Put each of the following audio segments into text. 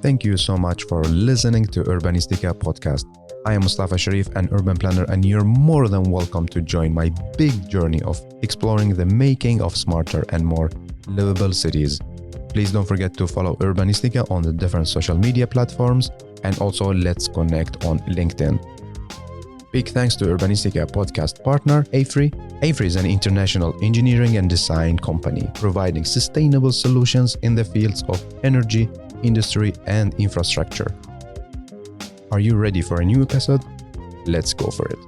Thank you so much for listening to Urbanistica podcast. I am Mustafa Sharif, an urban planner, and you're more than welcome to join my big journey of exploring the making of smarter and more livable cities. Please don't forget to follow Urbanistica on the different social media platforms, and also let's connect on LinkedIn. Big thanks to Urbanistica podcast partner AFRY. AFRY is an international engineering and design company providing sustainable solutions in the fields of energy, industry, and infrastructure. Are you ready for a new episode? Let's go for it.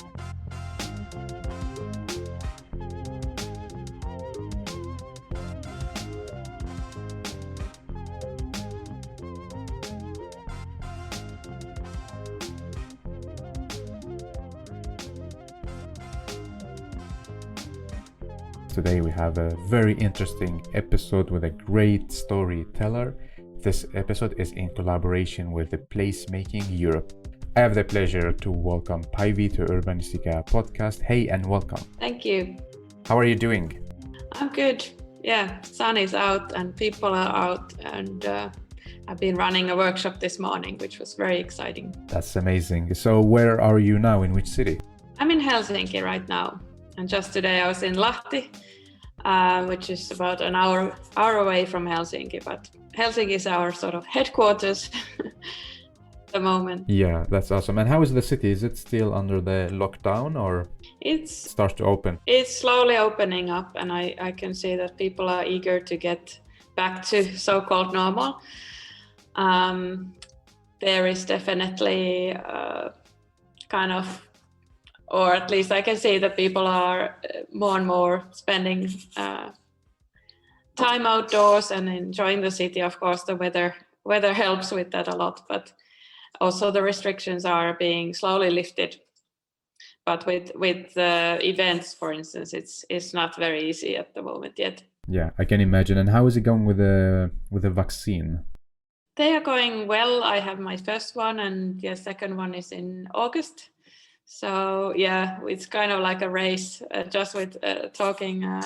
Today we have a very interesting episode with a great storyteller. This episode is in collaboration with the Placemaking Europe. I have the pleasure to welcome Päivi to Urbanistica podcast. Hey and welcome. Thank you. How are you doing? I'm good. Yeah, sun is out and people are out, and I've been running a workshop this morning, which was very exciting. That's amazing. So where are you now? In which city? I'm in Helsinki right now. And just today I was in Lahti, which is about an hour away from Helsinki. But Helsinki is our sort of headquarters at the moment. Yeah, that's awesome. And how is the city? Is it still under the lockdown or It starts to open? It's slowly opening up, and I can see that people are eager to get back to so-called normal. There is definitely kind of, or at least I can see that people are more and more spending time outdoors and enjoying the city. Of course, the weather helps with that a lot, but also the restrictions are being slowly lifted. But with the events, for instance, it's not very easy at the moment yet. Yeah, I can imagine. And how is it going with the vaccine? They are going well. I have my first one, and the second one is in August. So yeah, it's kind of like a race. Just with talking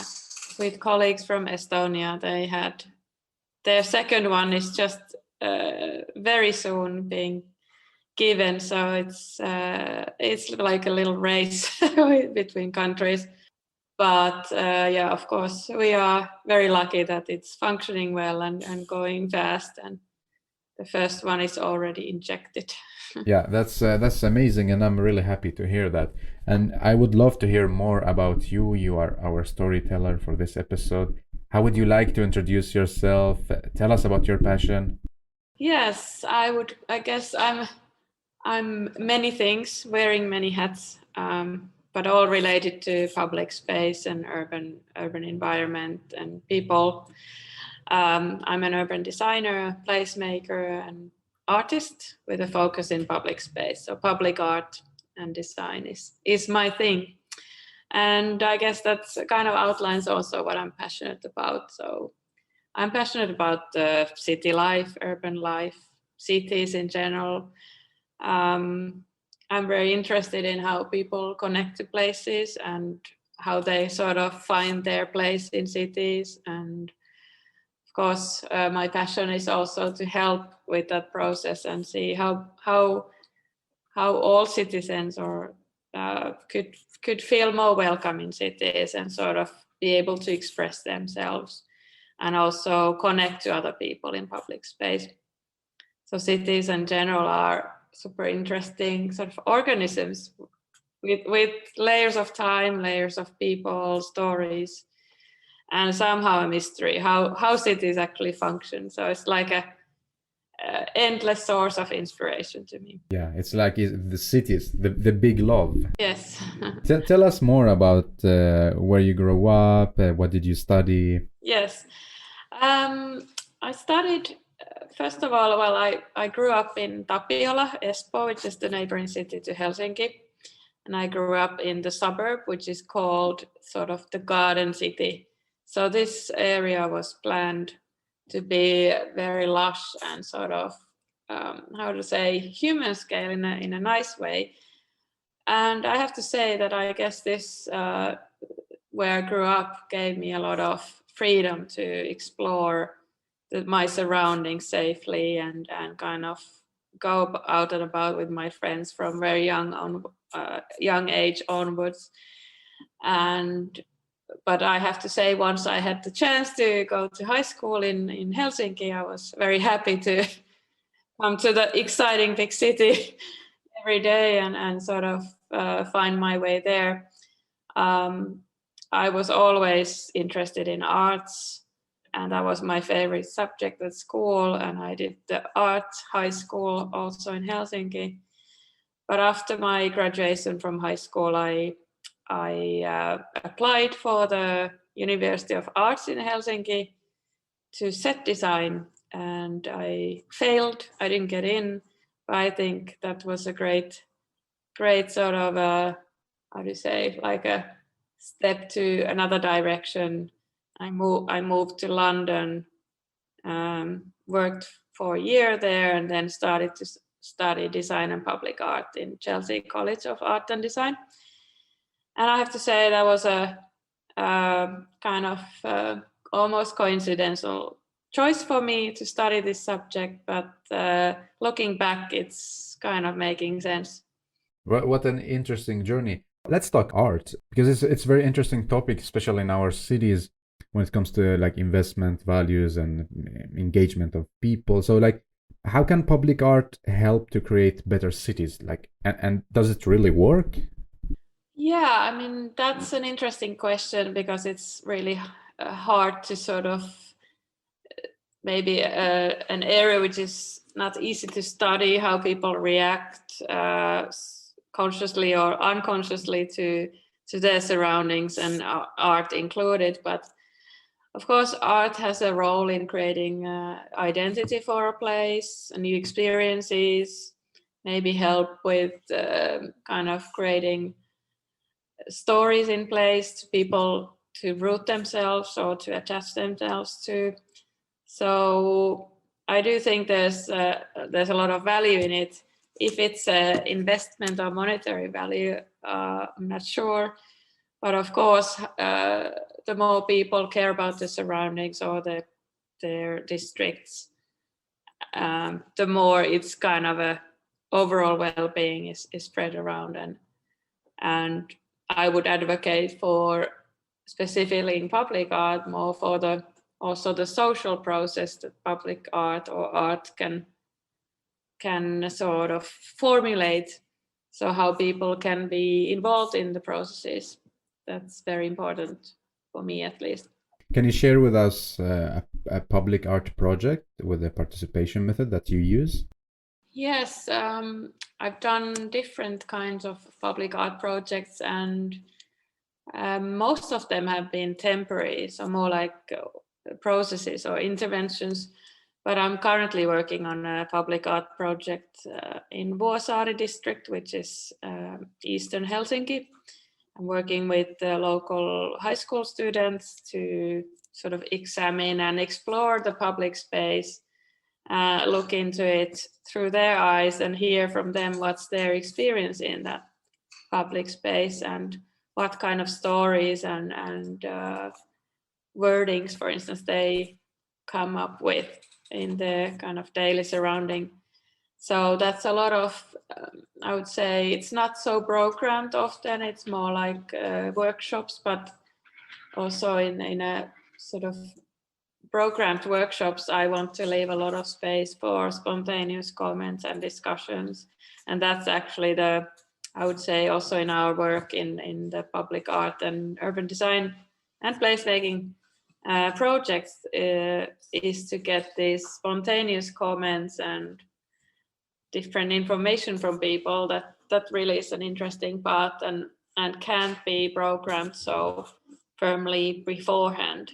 with colleagues from Estonia, they had their second one is just very soon being given. So it's like a little race between countries. But yeah, of course, we are very lucky that it's functioning well and going fast. And the first one is already injected. Yeah, that's amazing, and I'm really happy to hear that. And I would love to hear more about you. You are our storyteller for this episode. How would you like to introduce yourself? Tell us about your passion. Yes, I would. I guess I'm many things, wearing many hats, but all related to public space and urban environment and people. I'm an urban designer, placemaker, and artist with a focus in public space. So public art and design is my thing. And I guess that kind of outlines also what I'm passionate about. So I'm passionate about city life, urban life, cities in general. I'm very interested in how people connect to places and how they sort of find their place in cities. And of course, my passion is also to help with that process and see how all citizens or could feel more welcome in cities and sort of be able to express themselves and also connect to other people in public space. So cities in general are super interesting sort of organisms with layers of time, layers of people, stories, and somehow a mystery how cities actually function. So it's like a endless source of inspiration to me. Yeah, it's like the cities, the big love. Yes. Tell us more about where you grew up. What did you study? Yes. I studied, first of all, I grew up in Tapiola, Espoo, which is the neighboring city to Helsinki. And I grew up in the suburb, which is called sort of the Garden City. So this area was planned to be very lush and sort of, human scale in a nice way. And I have to say that I guess this, where I grew up, gave me a lot of freedom to explore my surroundings safely and kind of go out and about with my friends from very young age onwards. But I have to say, once I had the chance to go to high school in Helsinki, I was very happy to come to the exciting big city every day and sort of find my way there. I was always interested in arts, and that was my favorite subject at school, and I did the art high school also in Helsinki. But after my graduation from high school, I applied for the University of Arts in Helsinki to set design, and I failed. I didn't get in, but I think that was a great sort of how do you say, like a step to another direction. I moved to London, worked for a year there, and then started to study design and public art in Chelsea College of Art and Design. And I have to say that was a kind of almost coincidental choice for me to study this subject, but looking back, it's kind of making sense. What an interesting journey. Let's talk art, because it's a very interesting topic, especially in our cities when it comes to like investment values and engagement of people. So like, how can public art help to create better cities? Like, and does it really work? Yeah, I mean, that's an interesting question, because it's really hard to sort of maybe an area which is not easy to study, how people react consciously or unconsciously to their surroundings, and art included. But of course, art has a role in creating identity for a place, new experiences, maybe help with kind of creating stories in place to people to root themselves or to attach themselves to. So I do think there's a lot of value in it. If it's an investment or monetary value, I'm not sure. But of course, the more people care about the surroundings or their districts, the more it's kind of a overall well-being is spread around. And I would advocate for, specifically in public art, more for also the social process that public art or art can sort of formulate, so how people can be involved in the processes. That's very important for me, at least. Can you share with us a public art project with a participation method that you use? Yes, I've done different kinds of public art projects, and most of them have been temporary, so more like processes or interventions. But I'm currently working on a public art project in Vuosaari district, which is eastern Helsinki. I'm working with the local high school students to sort of examine and explore the public space, look into it through their eyes and hear from them what's their experience in that public space and what kind of stories and wordings, for instance, they come up with in their kind of daily surrounding. So that's a lot of, I would say, it's not so programmed often, it's more like workshops, but also in a sort of programmed workshops, I want to leave a lot of space for spontaneous comments and discussions. And that's actually I would say also in our work in the public art and urban design and placemaking projects is to get these spontaneous comments and different information from people. That really is an interesting part and can't be programmed so firmly beforehand.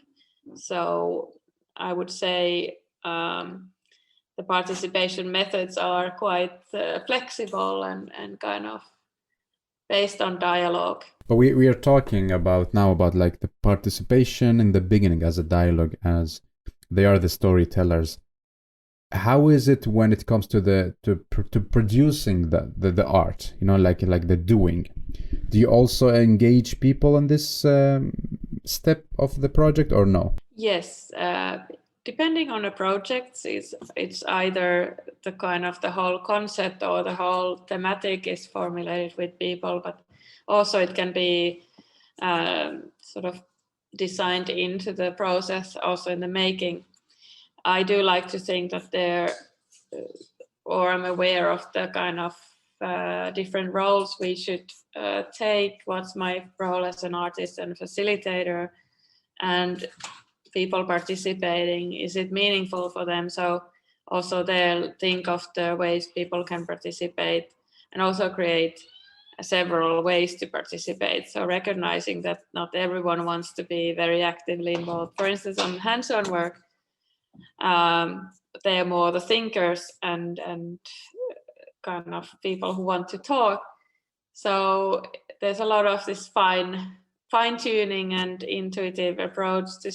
So I would say the participation methods are quite flexible and kind of based on dialogue. But we are talking about now about like the participation in the beginning as a dialogue, as they are the storytellers. How is it when it comes to producing the art? You know, like the doing. Do you also engage people in this step of the project or no? Yes, depending on the projects, it's either the kind of the whole concept or the whole thematic is formulated with people, but also it can be sort of designed into the process, also in the making. I do like to think that or I'm aware of the kind of different roles we should take. What's my role as an artist and facilitator, and people participating, is it meaningful for them? So also they'll think of the ways people can participate and also create several ways to participate. So recognizing that not everyone wants to be very actively involved. For instance, on hands-on work, they are more the thinkers and kind of people who want to talk. So there's a lot of this fine-tuning and intuitive approach to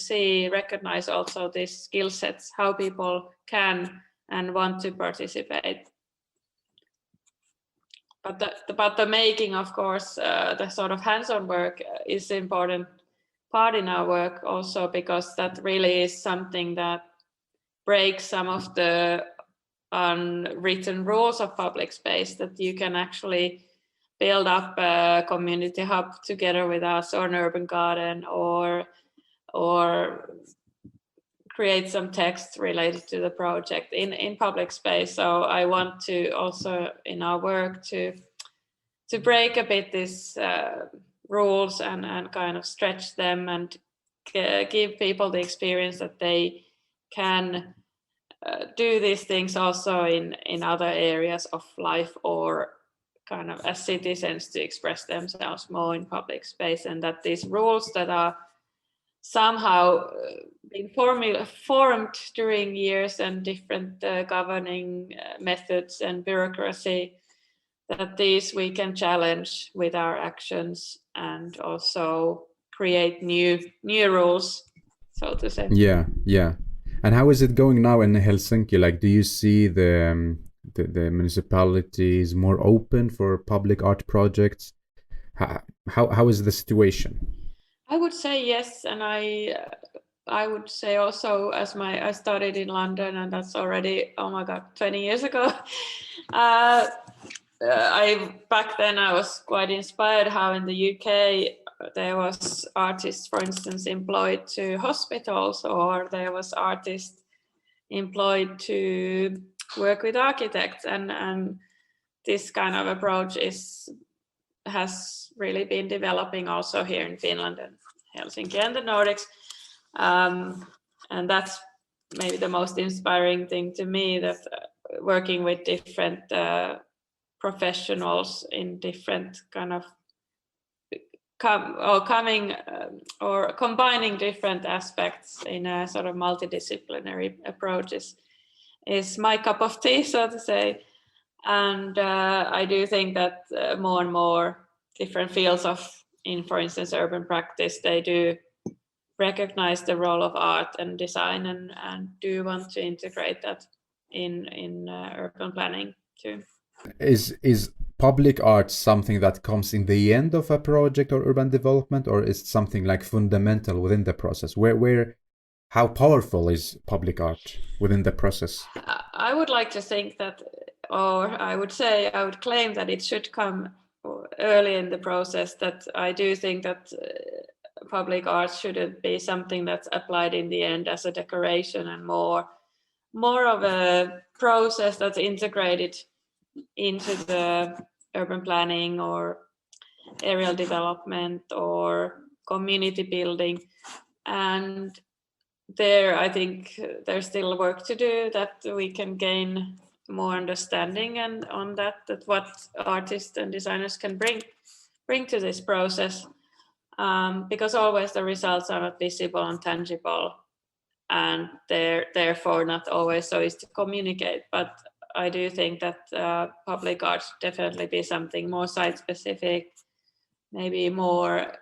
recognize also these skill sets, how people can and want to participate. But the making, of course, the sort of hands-on work is an important part in our work also, because that really is something that breaks some of the unwritten rules of public space, that you can actually build up a community hub together with us, or an urban garden, or create some text related to the project in public space. So I want to also in our work to break a bit these rules and kind of stretch them and give people the experience that they can do these things also in other areas of life, or kind of as citizens to express themselves more in public space, and that these rules that are somehow been formed during years and different governing methods and bureaucracy, that these we can challenge with our actions and also create new rules, so to say. Yeah. And how is it going now in Helsinki? Like, do you see the municipalities more open for public art projects? How is the situation? I would say yes, and I would say also, as I studied in London, and that's already 20 years ago. Back then I was quite inspired how in the UK there was artists, for instance, employed to hospitals, or there was artists employed to work with architects, and this kind of approach has really been developing also here in Finland and Helsinki and the Nordics, and that's maybe the most inspiring thing to me, that working with different professionals in different kind of combining different aspects in a sort of multidisciplinary approach is my cup of tea, so to say. And I do think that more and more different fields for instance, urban practice, they do recognize the role of art and design and do want to integrate that in urban planning too. Is public art something that comes in the end of a project or urban development, or is it something like fundamental within the process? How powerful is public art within the process? I would like to think that, or I would claim that it should come early in the process, that I do think that public art shouldn't be something that's applied in the end as a decoration, and more of a process that's integrated into the urban planning or aerial development or community building. And there, I think there's still work to do, that we can gain more understanding and on that what artists and designers can bring to this process, because always the results are not visible and tangible, and they're therefore not always so easy to communicate. But I do think that public art should definitely be something more site-specific, maybe more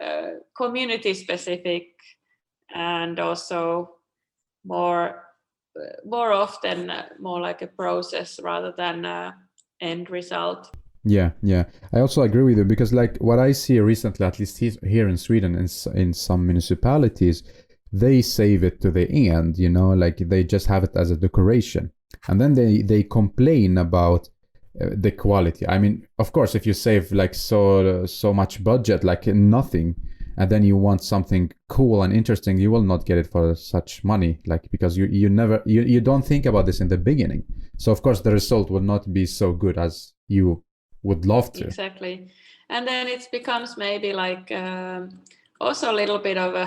community-specific, and also more often more like a process rather than an end result. Yeah. I also agree with you, because like what I see recently, at least here in Sweden, in some municipalities, they save it to the end, you know, like they just have it as a decoration. And then they complain about the quality. I mean, of course, if you save like so much budget, like nothing, and then you want something cool and interesting, you will not get it for such money, like because you don't think about this in the beginning. So of course the result will not be so good as you would love to. Exactly. And then it becomes maybe like also a little bit of a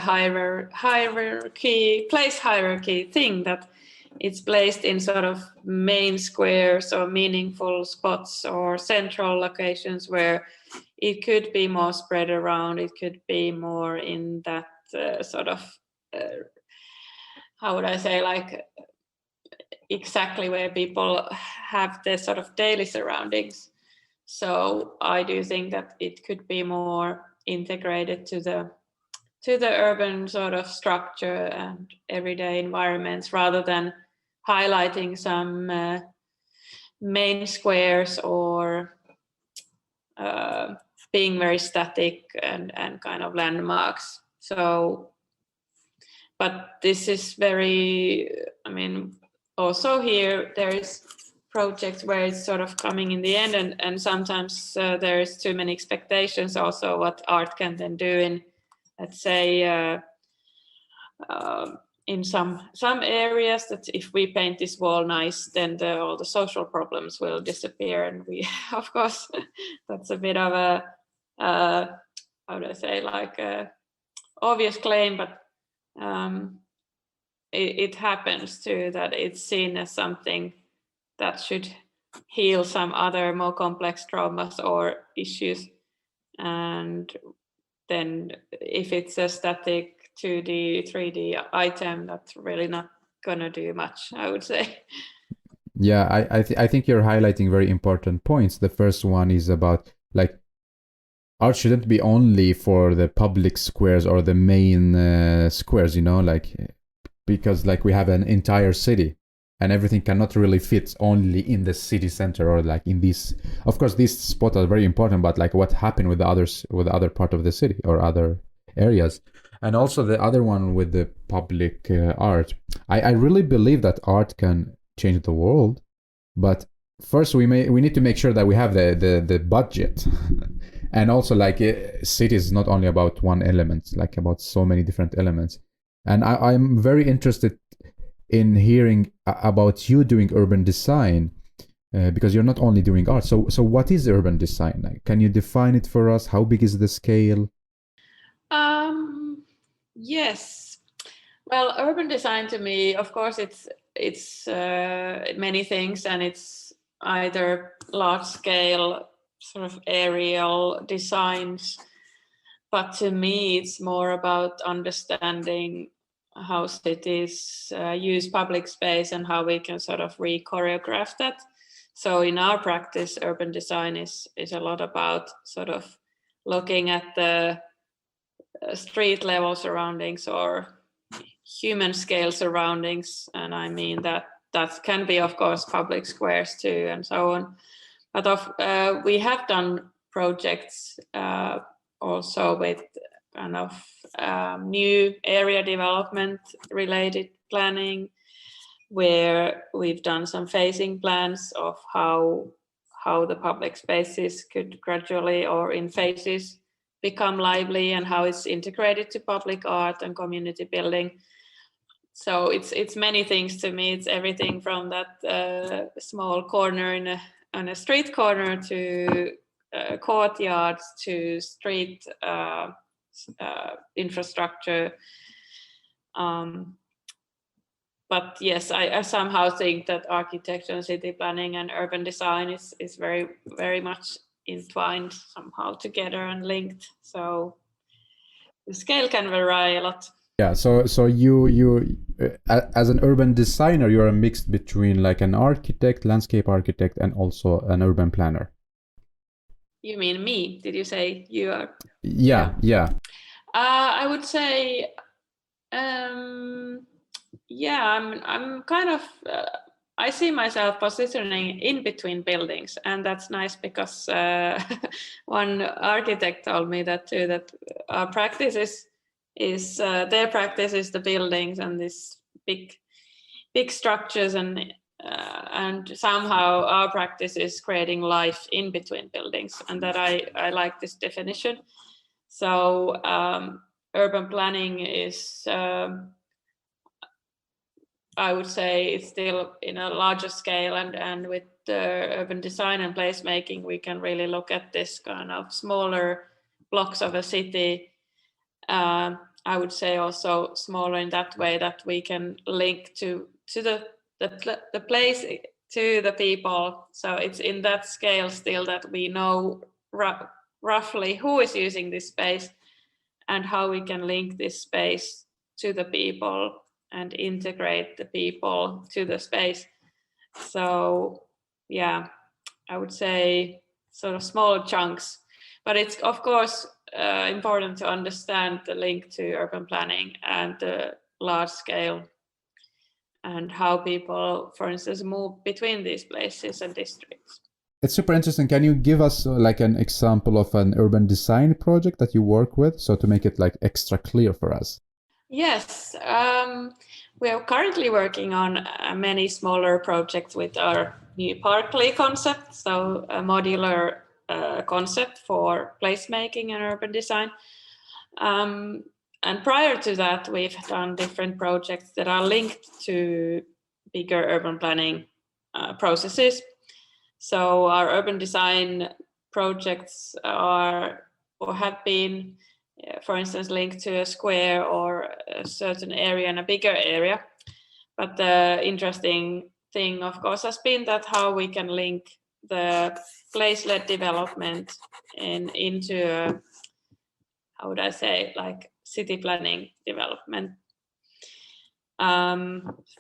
place hierarchy thing, that it's placed in sort of main squares or meaningful spots or central locations where it could be more spread around. It could be more in that sort of, how would I say, like exactly where people have their sort of daily surroundings. So I do think that it could be more integrated to the urban sort of structure and everyday environments, rather than highlighting some main squares or being very static and kind of landmarks. So, but this is very, I mean, also here there is projects where it's sort of coming in the end, and sometimes there is too many expectations also what art can then do in, let's say, in some areas, that if we paint this wall nice, then all the social problems will disappear. And we, of course, that's a bit of a, how do I say, like a obvious claim, but it happens too, that it's seen as something that should heal some other more complex traumas or issues. And then if it's a static 2D, 3D item, that's really not gonna do much, I would say. Yeah, I think you're highlighting very important points. The first one is about like art shouldn't be only for the public squares or the main squares, you know, like because like we have an entire city and everything cannot really fit only in the city center or like in these. Of course, these spots are very important, but like what happened with the others, with the other part of the city or other areas. And also the other one with the public art. I really believe that art can change the world, but first we need to make sure that we have the budget. And also like city is not only about one element, like about so many different elements. And I'm very interested in hearing about you doing urban design, because you're not only doing art. So what is urban design? Like, can you define it for us? How big is the scale? Yes. Well, urban design to me, of course, it's many things, and it's either large scale sort of aerial designs, but to me it's more about understanding how cities use public space and how we can sort of re-choreograph that. So in our practice, urban design is a lot about sort of looking at the street level surroundings or human scale surroundings. And I mean that can be, of course, public squares too, and so on. But we have done projects also with kind of new area development related planning, where we've done some phasing plans of how the public spaces could gradually or in phases become lively, and how it's integrated to public art and community building. So it's many things to me. It's everything from that small corner on a street corner to courtyards to street infrastructure. But yes, I somehow think that architecture and city planning and urban design is very, very much entwined somehow together and linked. So the scale can vary a lot. Yeah, so you as an urban designer, you're a mix between like an architect, landscape architect, and also an urban planner. You mean me? Did you say you are? Yeah. I would say, yeah, I'm kind of. I see myself positioning in between buildings, and that's nice because one architect told me that too. That our practice is is their practice is the buildings and this big structures, and somehow our practice is creating life in between buildings, and that I like this definition. So urban planning is, I would say, it's still in a larger scale, and with urban design and placemaking, we can really look at this kind of smaller blocks of a city. I would say also smaller in that way that we can link to the place, to the people. So it's in that scale still that we know roughly who is using this space and how we can link this space to the people and integrate the people to the space. So yeah, I would say sort of small chunks, but it's of course important to understand the link to urban planning and the large scale and how people, for instance, move between these places and districts. It's super interesting. Can you give us like an example of an urban design project that you work with, so to make it like extra clear for us? Yes, we are currently working on many smaller projects with our new Parkley concept, so a modular concept for placemaking and urban design. And prior to that, we've done different projects that are linked to bigger urban planning processes. So our urban design projects are or have been, for instance, linked to a square or a certain area in a bigger area. But the interesting thing, of course, has been that how we can link the place-led development into, how would I say, like city planning development.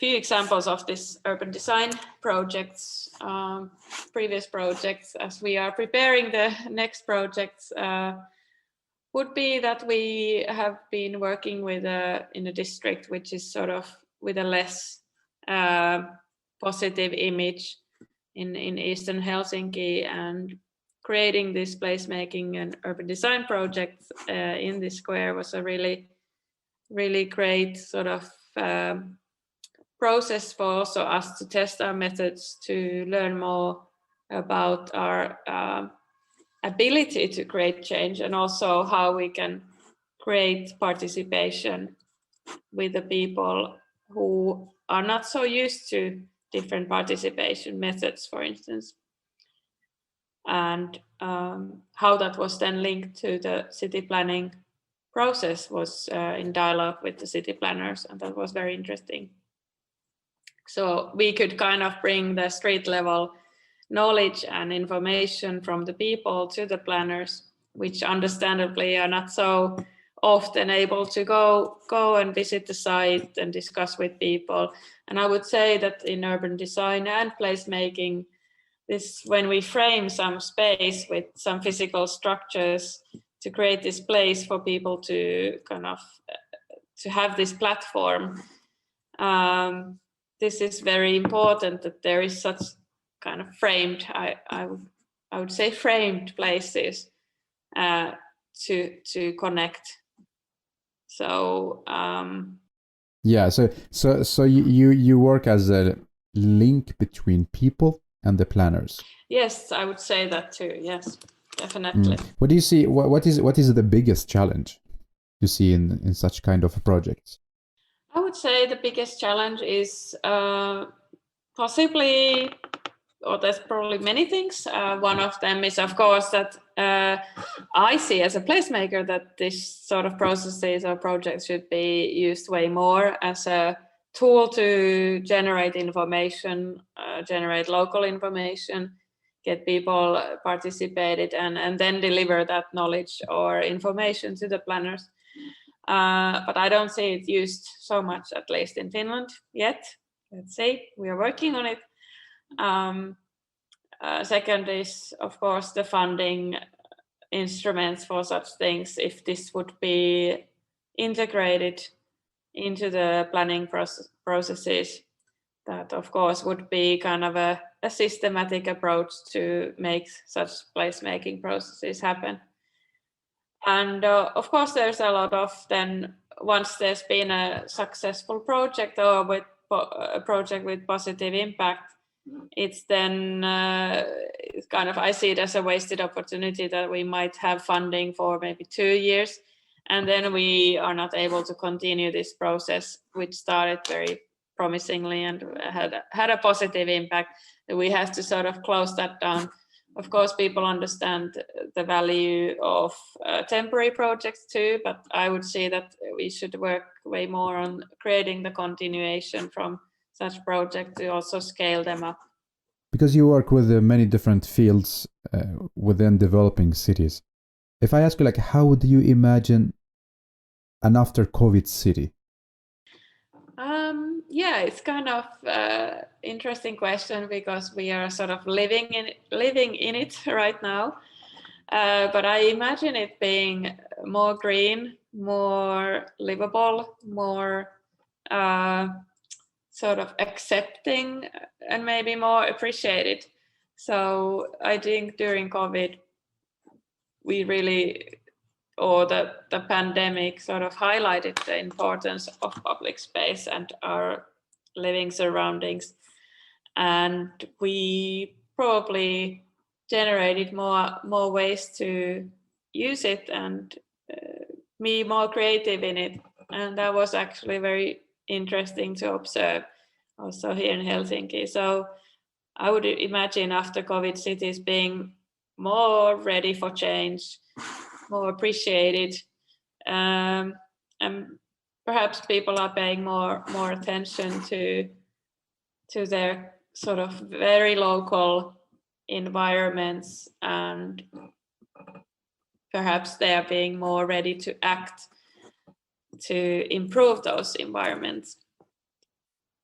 Few examples of this urban design projects, previous projects, as we are preparing the next projects, would be that we have been working with in a district which is sort of with a less positive image in Eastern Helsinki, and creating this placemaking and urban design project in this square was a really great sort of process for also us to test our methods, to learn more about our ability to create change, and also how we can create participation with the people who are not so used to different participation methods, for instance. And how that was then linked to the city planning process was in dialogue with the city planners, and that was very interesting. So we could kind of bring the street level knowledge and information from the people to the planners, which understandably are not so often able to go and visit the site and discuss with people. And I would say that in urban design and placemaking, this, when we frame some space with some physical structures to create this place for people to kind of to have this platform, this is very important, that there is such kind of framed, I would say framed places to connect. So yeah, so you work as a link between people and the planners. Yes, I would say that too. Yes, definitely. What do you see? What is the biggest challenge you see in such kind of projects? I would say the biggest challenge is possibly, or there's probably many things. One of them is, of course, that I see as a placemaker that this sort of processes or projects should be used way more as a tool to generate information, generate local information, get people participated, and then deliver that knowledge or information to the planners. But I don't see it used so much, at least in Finland yet. Let's see, we are working on it. Second is, of course, the funding instruments for such things. If this would be integrated into the planning processes, that of course would be kind of a systematic approach to make such placemaking processes happen. And of course, there's a lot of then once there's been a successful project or with a project with positive impact, it's then it's kind of, I see it as a wasted opportunity that we might have funding for maybe 2 years, and then we are not able to continue this process, which started very promisingly and had a positive impact. We have to sort of close that down. Of course, people understand the value of temporary projects too, but I would say that we should work way more on creating the continuation from such projects to also scale them up. Because you work with many different fields within developing cities. If I ask you, like, how do you imagine an after-COVID city? Yeah, it's kind of interesting question because we are sort of living in it right now. But I imagine it being more green, more livable, more sort of accepting, and maybe more appreciated. So I think during COVID, we really, or the pandemic sort of highlighted the importance of public space and our living surroundings. And we probably generated more ways to use it and be more creative in it. And that was actually very interesting to observe also here in Helsinki. So I would imagine after COVID cities being more ready for change, more appreciated, and perhaps people are paying more attention to their sort of very local environments, and perhaps they are being more ready to act to improve those environments.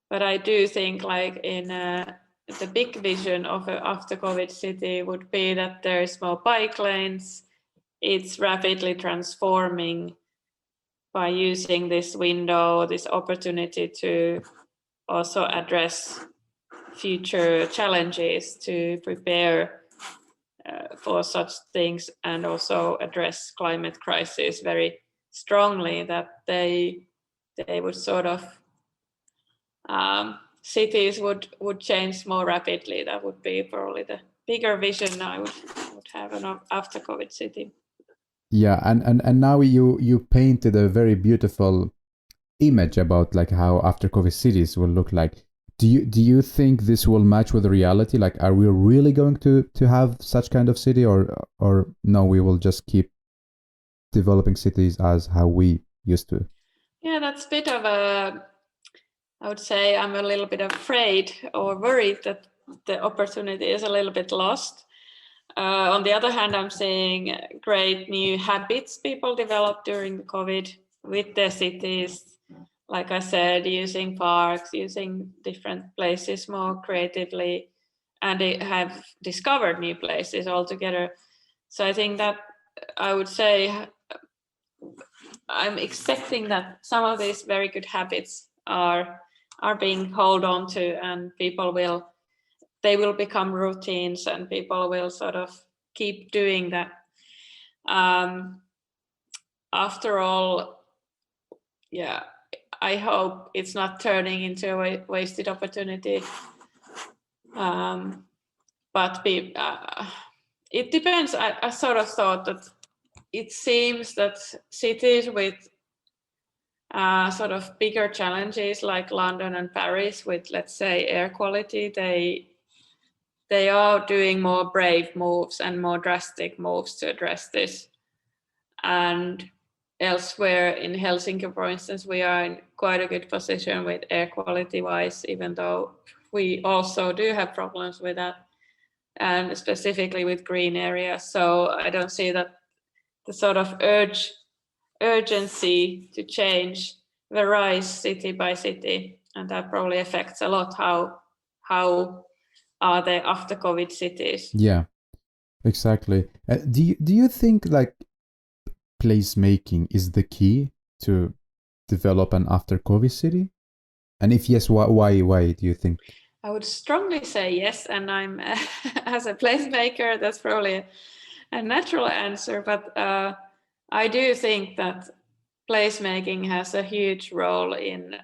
But I do think, like, in the big vision of an after COVID city would be that there's more bike lanes. It's rapidly transforming by using this window, this opportunity to also address future challenges, to prepare for such things, and also address climate crisis very strongly, that they would sort of cities would change more rapidly. That would be probably the bigger vision I would have an after COVID city. Yeah, and now you painted a very beautiful image about, like, how after COVID cities will look like. Do you think this will match with the reality? Like, are we really going to have such kind of city, or no, we will just keep developing cities as how we used to? Yeah, that's a bit of a, I would say I'm a little bit afraid or worried that the opportunity is a little bit lost. On the other hand, I'm seeing great new habits people developed during the COVID with their cities. Like I said, using parks, using different places more creatively, and they have discovered new places altogether. So I think that I would say I'm expecting that some of these very good habits are being held on to, and people will become routines, and people will sort of keep doing that. After all, yeah, I hope it's not turning into a wasted opportunity. But it depends. I sort of thought that it seems that cities with sort of bigger challenges like London and Paris with, let's say, air quality, they are doing more brave moves and more drastic moves to address this. And elsewhere in Helsinki, for instance, we are in quite a good position with air quality wise, even though we also do have problems with that, and specifically with green areas. So I don't see that the sort of urgency to change varies city by city, and that probably affects a lot how are the after COVID cities. Yeah, exactly. Do you think, like, placemaking is the key to develop an after COVID city? And if yes, why do you think? I would strongly say yes, and I'm as a placemaker, that's probably a natural answer, but I do think that placemaking has a huge role in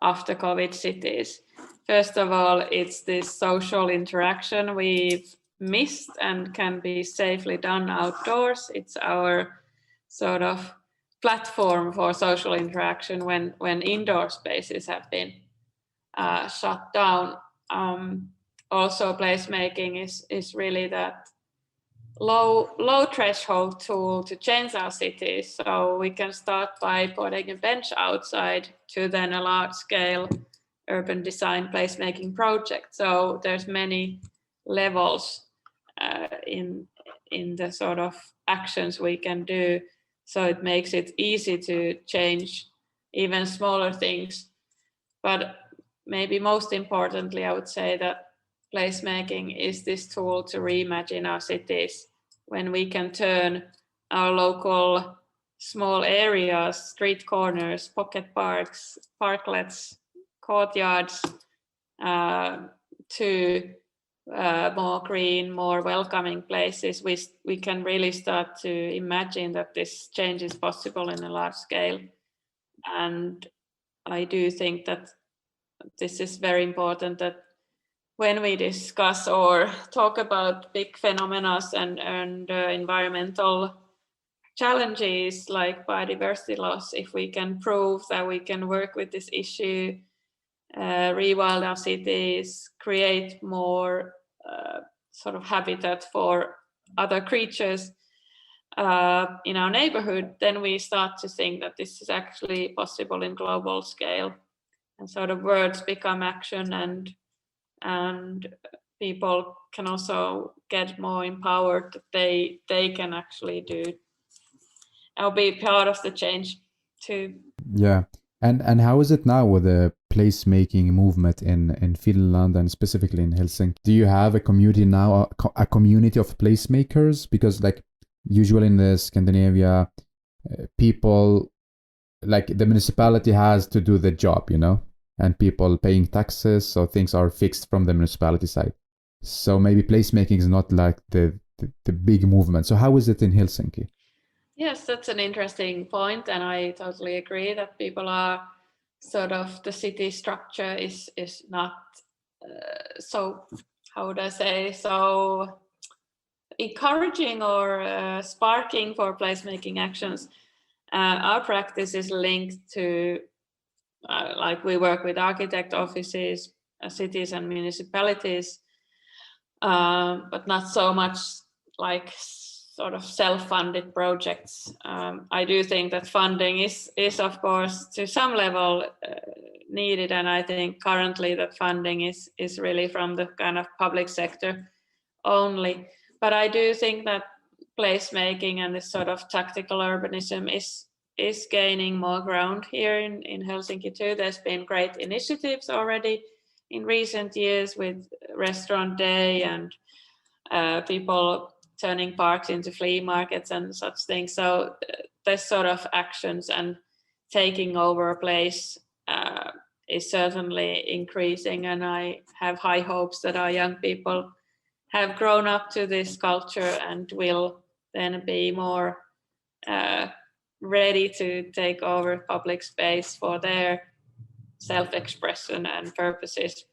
after COVID cities. First of all, it's this social interaction we've missed and can be safely done outdoors. It's our sort of platform for social interaction when indoor spaces have been shut down. Also, placemaking is really that low threshold tool to change our cities. So we can start by putting a bench outside to then a large scale urban design placemaking project. So there's many levels in the sort of actions we can do. So it makes it easy to change even smaller things. But maybe most importantly, I would say that placemaking is this tool to reimagine our cities when we can turn our local small areas, street corners, pocket parks, parklets, courtyards to more green, more welcoming places. We can really start to imagine that this change is possible in a large scale. And I do think that this is very important, that when we discuss or talk about big phenomena and environmental challenges like biodiversity loss, if we can prove that we can work with this issue, rewild our cities, create more sort of habitat for other creatures in our neighborhood, then we start to think that this is actually possible in global scale. And sort of words become action, and people can also get more empowered that they can actually do or be part of the change too. Yeah. And how is it now with the placemaking movement in Finland and specifically in Helsinki? Do you have a community now, a community of placemakers? Because like usually in the Scandinavia, people, like the municipality has to do the job, you know, and people paying taxes, so things are fixed from the municipality side. So maybe placemaking is not like the big movement. So how is it in Helsinki? Yes, that's an interesting point, and I totally agree that people are sort of, the city structure is not so, how would I say, so encouraging or sparking for placemaking actions. Our practice is linked to, like we work with architect offices, cities and municipalities, but not so much like sort of self-funded projects. I do think that funding is of course to some level needed, and I think currently that funding is really from the kind of public sector only. But I do think that placemaking and this sort of tactical urbanism is gaining more ground here in Helsinki too. There's been great initiatives already in recent years with Restaurant Day and people turning parks into flea markets and such things. So this sort of actions and taking over a place is certainly increasing, and I have high hopes that our young people have grown up to this culture and will then be more ready to take over public space for their self-expression and purposes.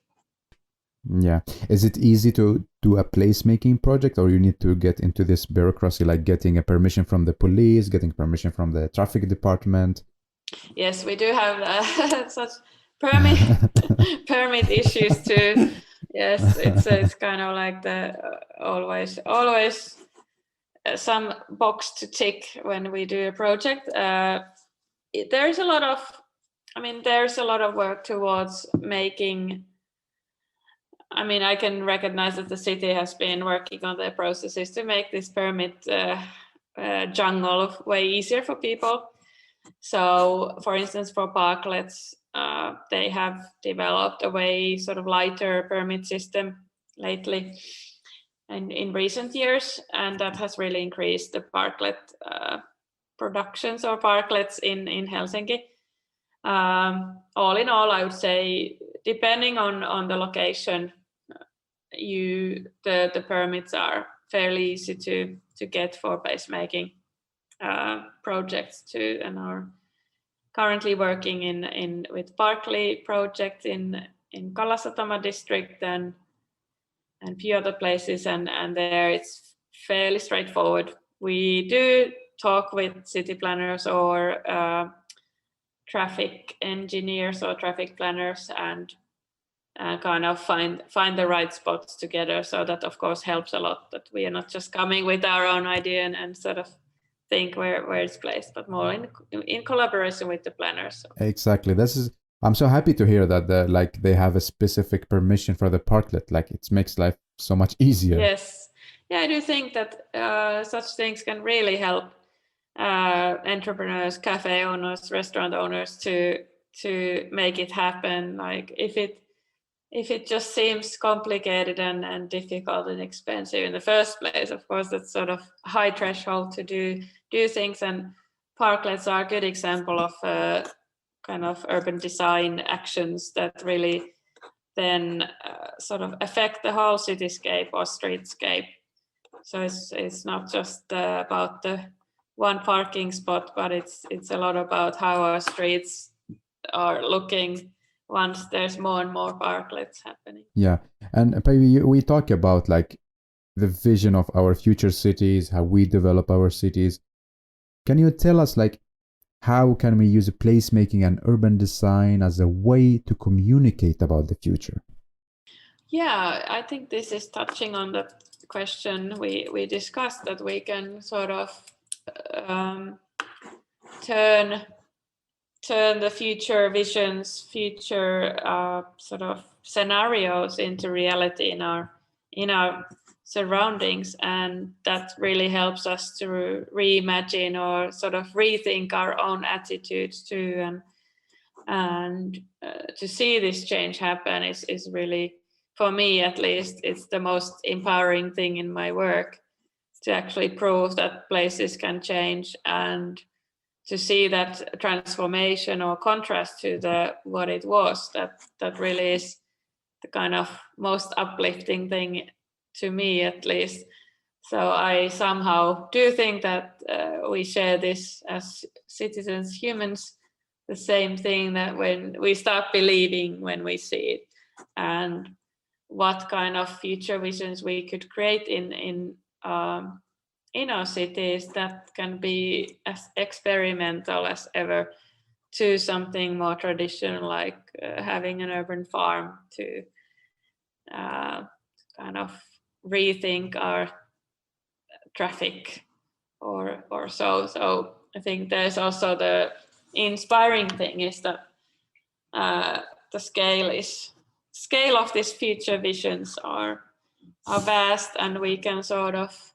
Yeah. Is it easy to do a placemaking project, or you need to get into this bureaucracy, like getting a permission from the police, getting permission from the traffic department? Yes, we do have such permit issues too. Yes, it's kind of like the always some box to tick when we do a project. There's a lot of work towards making. I mean, I can recognize that the city has been working on their processes to make this permit jungle way easier for people. So, for instance, for parklets, they have developed a way sort of lighter permit system lately and in recent years, and that has really increased the parklet productions or parklets in Helsinki. All in all, I would say, depending on the location, the permits are fairly easy to get for placemaking. projects too, and are currently working in with Barclay project in Kalasatama district and few other places, and there it's fairly straightforward. We do talk with city planners or traffic engineers or traffic planners and kind of find the right spots together. So that of course helps a lot, that we are not just coming with our own idea and sort of think where it's placed, but more in collaboration with the planners. So. Exactly. I'm so happy to hear that they have a specific permission for the parklet. Like it makes life so much easier. Yes. Yeah, I do think that such things can really help entrepreneurs, cafe owners, restaurant owners to make it happen. Like if it just seems complicated and difficult and expensive in the first place, of course, that's sort of high threshold to do things. And parklets are a good example of kind of urban design actions that really then sort of affect the whole cityscape or streetscape. So it's not just about the one parking spot, but it's a lot about how our streets are looking once there's more and more parklets happening. Yeah, and Päivi, we talk about like the vision of our future cities, how we develop our cities. Can you tell us like how can we use placemaking and urban design as a way to communicate about the future? Yeah, I think this is touching on the question we discussed, that we can sort of turn the future visions, future sort of scenarios into reality in our surroundings, and that really helps us to reimagine or sort of rethink our own attitudes too, and to see this change happen is really, for me at least, it's the most empowering thing in my work, to actually prove that places can change and to see that transformation or contrast to what it was. That really is the kind of most uplifting thing to me, at least. So I somehow do think that we share this as citizens, humans, the same thing, that when we start believing when we see it, and what kind of future visions we could create in our cities that can be as experimental as ever, to something more traditional, like having an urban farm, to kind of rethink our traffic or so. So I think there's also the inspiring thing is that the scale of these future visions are vast, and we can sort of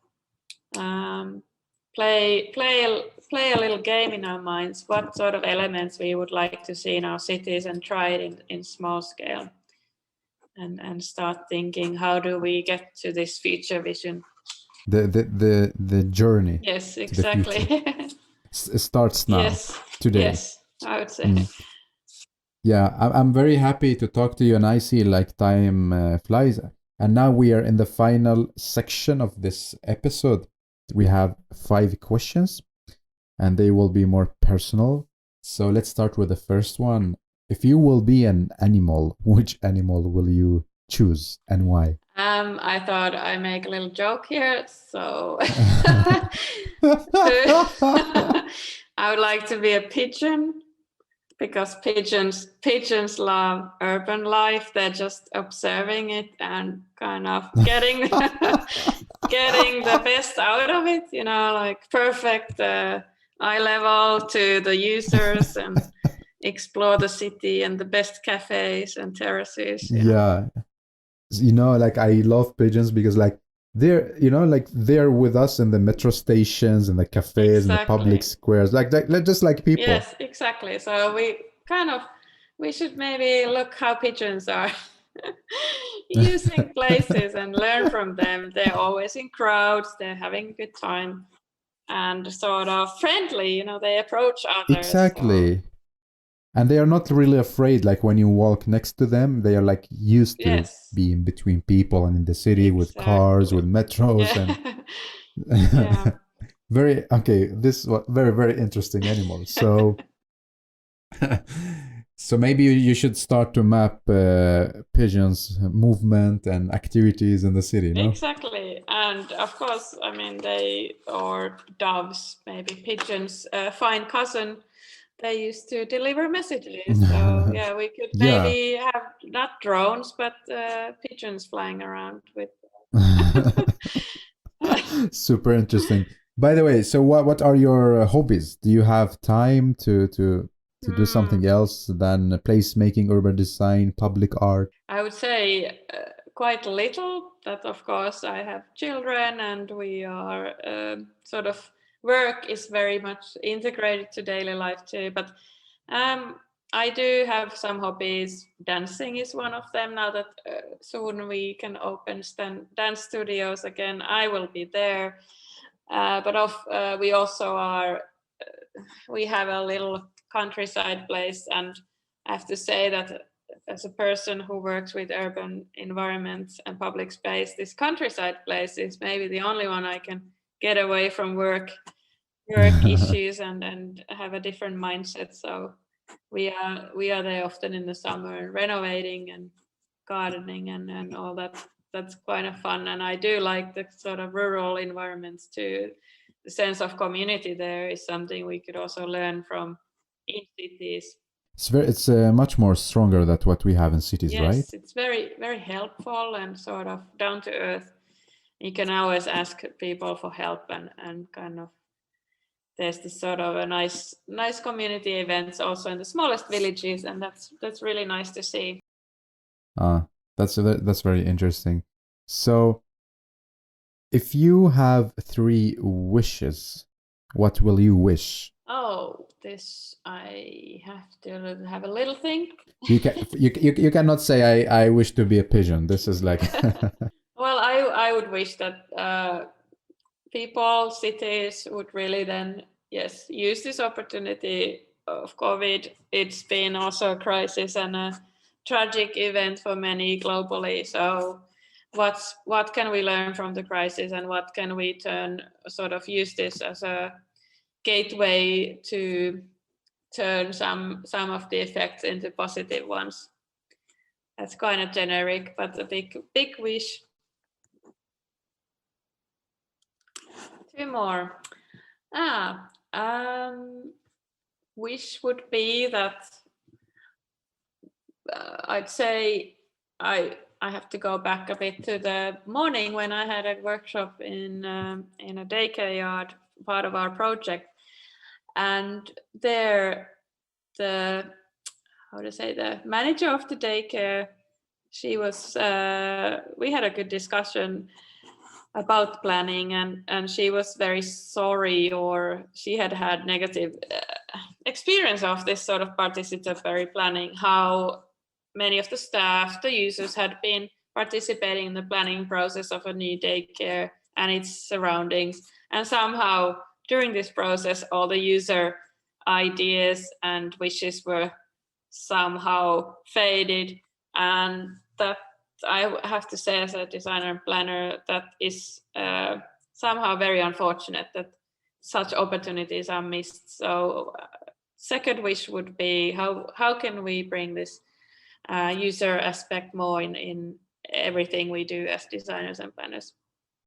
play a little game in our minds, what sort of elements we would like to see in our cities, and try it in small scale, and start thinking, how do we get to this future vision? The journey. Yes, exactly. Starts now. Yes, today. Yes, I would say. Yeah, I'm very happy to talk to you, and I see like time flies. And now we are in the final section of this episode. We have 5 questions, and they will be more personal. So let's start with the first one. If you will be an animal, which animal will you choose and why? I thought I make a little joke here, so I would like to be a pigeon, because pigeons love urban life. They're just observing it and kind of getting the best out of it, like perfect eye level to the users, and explore the city and the best cafes and terraces. Yeah. Like I love pigeons because like they're with us in the metro stations and the cafes and the public squares, like just like people. Yes, exactly. So we should maybe look how pigeons are using places and learn from them. They're always in crowds, they're having a good time and sort of friendly, they approach others. Exactly. And they are not really afraid, like when you walk next to them, they are like used to being between people and in the city with cars, with metros. Yeah. This was very, very interesting animal. So, so maybe you should start to map pigeons' movement and activities in the city, no? Exactly. And of course, I mean, or doves, maybe pigeons, fine cousin, they used to deliver messages. So yeah, we could maybe have not drones, but pigeons flying around with. Super interesting. By the way, so what are your hobbies? Do you have time to do something else than placemaking, urban design, public art? I would say quite little. That of course I have children, and we are sort of work is very much integrated to daily life too. But I do have some hobbies. Dancing is one of them. Now that soon we can open dance studios again, I will be there. But we also are. We have a little countryside place, and I have to say that as a person who works with urban environments and public space, this countryside place is maybe the only one I can get away from work issues and have a different mindset. So we are there often in the summer, renovating and gardening and all that. That's kind of fun, and I do like the sort of rural environments too. The sense of community there is something we could also learn from in cities. It's much more stronger than what we have in cities, right? Yes, it's very, very helpful and sort of down to earth. You can always ask people for help and kind of there's this sort of a nice community events also in the smallest villages, and that's really nice to see. That's very interesting. So, if you have 3 wishes, what will you wish? Oh, this I have to have a little think. You cannot say I wish to be a pigeon. This is like. Well, I would wish that people, cities would really then use this opportunity of COVID. It's been also a crisis and a tragic event for many globally. So what can we learn from the crisis, and what can we use this as a gateway to turn some of the effects into positive ones? That's kind of generic, but a big wish. 2 more. Wish would be that I'd say I have to go back a bit to the morning when I had a workshop in a daycare yard, part of our project, and there the manager of the daycare, she was we had a good discussion about planning, and she was very sorry, or she had negative experience of this sort of participatory planning, how many of the staff, the users, had been participating in the planning process of a new daycare and its surroundings, and somehow during this process all the user ideas and wishes were somehow faded, and that I have to say, as a designer and planner, that is somehow very unfortunate that such opportunities are missed. So second wish would be how can we bring this user aspect more in everything we do as designers and planners.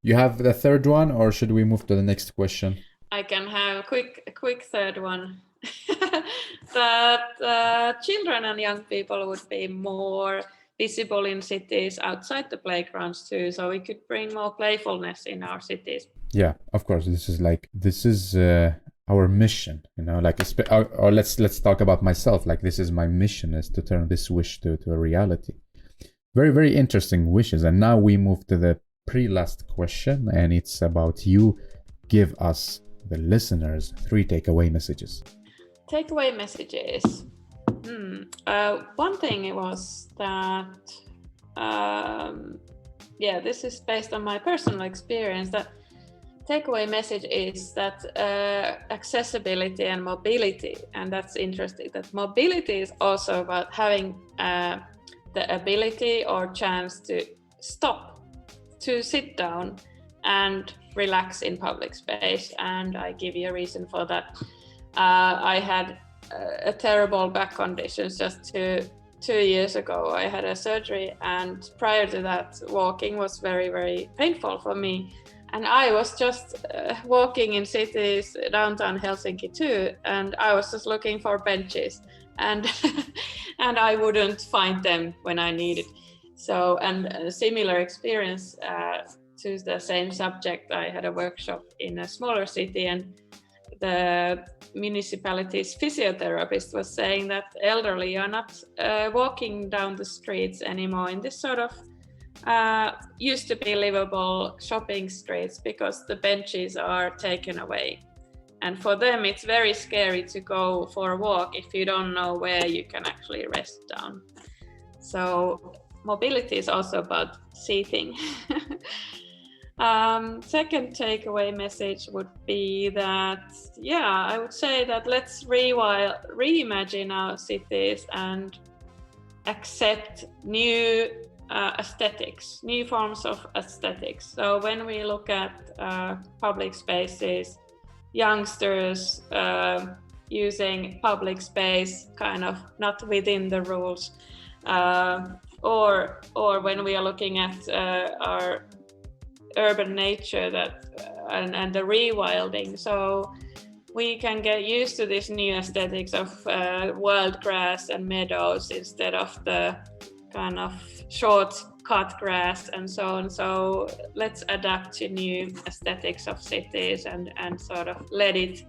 You have the third one, or should we move to the next question? I can have a quick third one. That children and young people would be more visible in cities outside the playgrounds too, so we could bring more playfulness in our cities. Yeah, of course. This is our mission, or let's talk about myself. Like, this is my mission, is to turn this wish to a reality. Very, very interesting wishes. And now we move to the pre-last question, and it's about you. Give us, the listeners, 3 takeaway messages. Takeaway messages. One thing was that, this is based on my personal experience, that takeaway message is that accessibility and mobility, and that's interesting, that mobility is also about having the ability or chance to stop, to sit down and relax in public space, and I give you a reason for that. I had a terrible back conditions just 2 years ago. I had a surgery, and prior to that, walking was very, very painful for me. And I was just walking in cities, downtown Helsinki too, and I was just looking for benches, and and I wouldn't find them when I needed. So, and a similar experience to the same subject. I had a workshop in a smaller city, and the municipality's physiotherapist was saying that elderly are not walking down the streets anymore in this sort of used to be livable shopping streets, because the benches are taken away. And for them, it's very scary to go for a walk if you don't know where you can actually rest down. So mobility is also about seating. Second takeaway message would be that, I would say that let's reimagine our cities and accept new aesthetics, new forms of aesthetics. So when we look at public spaces, youngsters using public space kind of not within the rules, or when we are looking at our urban nature and the rewilding, so we can get used to this new aesthetics of wild grass and meadows instead of the kind of short cut grass and so on. So let's adapt to new aesthetics of cities and sort of let it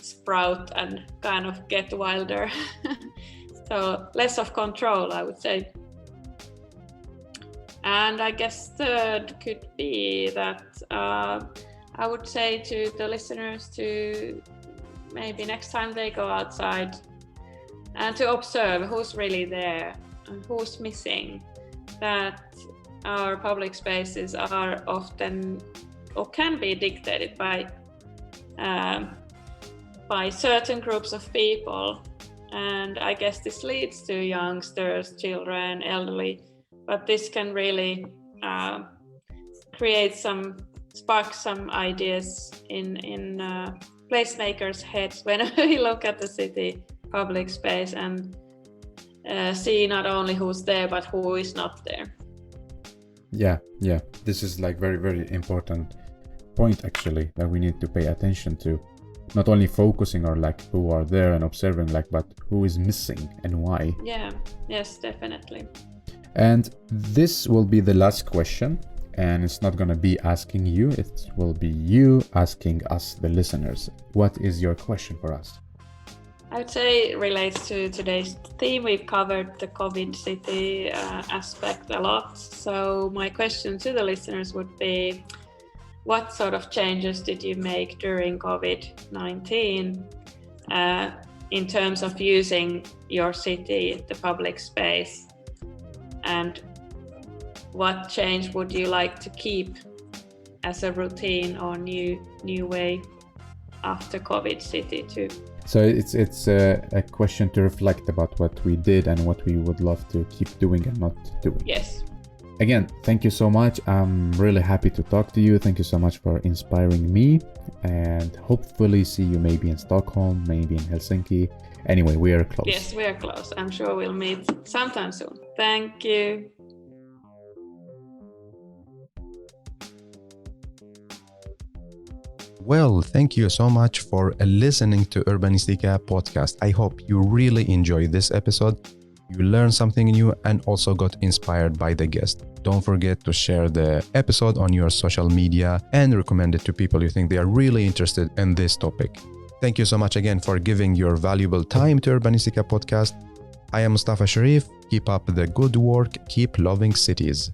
sprout and kind of get wilder. So less of control, I would say. And I guess third could be that I would say to the listeners to maybe next time they go outside and to observe who's really there and who's missing. That our public spaces are often or can be dictated by certain groups of people. And I guess this leads to youngsters, children, elderly, but this can really spark some ideas in placemakers' heads when we look at the city public space and see not only who's there, but who is not there. Yeah. This is like very, very important point actually that we need to pay attention to. Not only focusing on like who are there and observing like, but who is missing and why. Yeah, yes, definitely. And this will be the last question, and it's not going to be asking you, it will be you asking us, the listeners. What is your question for us? I would say it relates to today's theme. We've covered the COVID city aspect a lot. So my question to the listeners would be, what sort of changes did you make during COVID-19 in terms of using your city, the public space? And what change would you like to keep as a routine or new way after COVID city too? So it's a question to reflect about what we did and what we would love to keep doing and not doing. Yes. Again, thank you so much. I'm really happy to talk to you. Thank you so much for inspiring me, and hopefully see you maybe in Stockholm, maybe in Helsinki. Anyway, we are close. Yes, we are close. I'm sure we'll meet sometime soon. Thank you. Well, thank you so much for listening to Urbanistica podcast. I hope you really enjoyed this episode. You learned something new and also got inspired by the guest. Don't forget to share the episode on your social media and recommend it to people you think they are really interested in this topic. Thank you so much again for giving your valuable time to Urbanistica podcast. I am Mustafa Sharif. Keep up the good work. Keep loving cities.